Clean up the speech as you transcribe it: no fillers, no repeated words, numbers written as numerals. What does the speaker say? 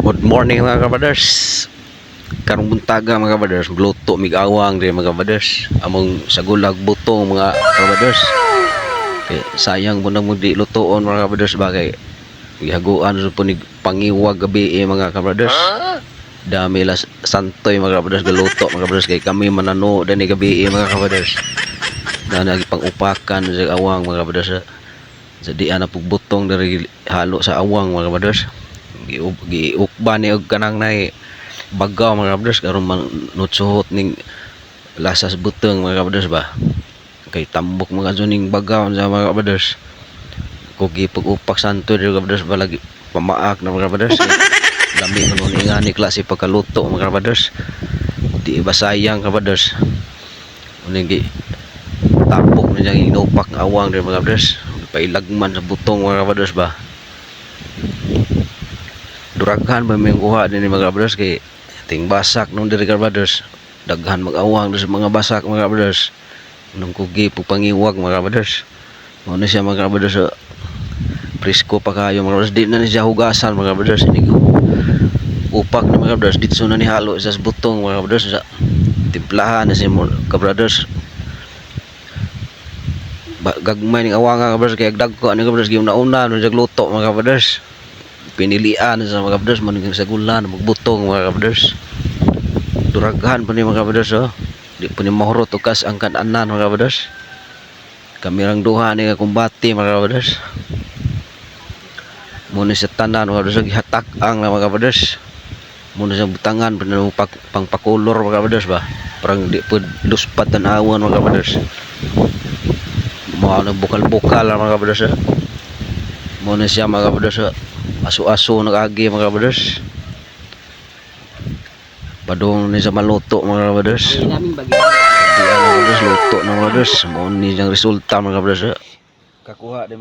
Good morning mga kabaders. Karong buntaga mga kabaders, gluto mig awang din mga kabaders. Among sagulag butong mga kabaders. Kay sayang mo na mo di lutoon mga kabaders bagay. Gihaguan sa punig pangiwag gabi mga kabaders. Dami la santoy mga kabaders galuto mga kabaders kay kami manano dani gabi mga kabaders. Na nagipang-upakan sa awang mga kabaders. Sa di ana pugbutong dari halo sa awang mga kabaders. Giukba ni og kanang nay bagaw mga kabaders karon man nutsuhot ning lasas buteng mga kabaders ba kay tambok mga zuning bagaw sa mga kabaders ko gipag-upak santo mga kabaders ba lagi pamaak na mga kabaders lami kuno ni ngani klase pagkaluto mga kabaders di ba sayang kabaders uning gi tambok na yang inupak nga awang din mga kabaders pailagman sa butong mga kabaders ba duraghan ba may kuha din mga brothers kay ting basak nung diri brothers daghan mag-awang sa mga basak mga brothers nung kugi pangiwag mga brothers mo na siya mga brothers presko pa kayo mga brothers di na siya hugasan mga brothers ini upak na mga brothers dito na ni halo sa butong mga brothers sa timplahan na siya mga brothers gagmay ning awang mga brothers kay dagko ani mga brothers gyud nauna nung jagluto mga brothers pinilian sa mga kabaders maningin sa gulan magbutong mga kabaders duraghan pa ni mga kabaders di pa ni mahurot ukas ang kananan mga kabaders kami rang duha ni kumbati mga kabaders muna sa tanan mga kabaders gihatak ang mga kabaders muna sa butangan pangpakulor mga kabaders ba parang di po luspat tanawan mga kabaders mga bukal-bukal mga kabaders muna siya mga kabaders aso-aso nag-agi mga brothers padung ni sa maluto mga brothers luto na mga brothers mo ni ang resulta mga brothers kakuha din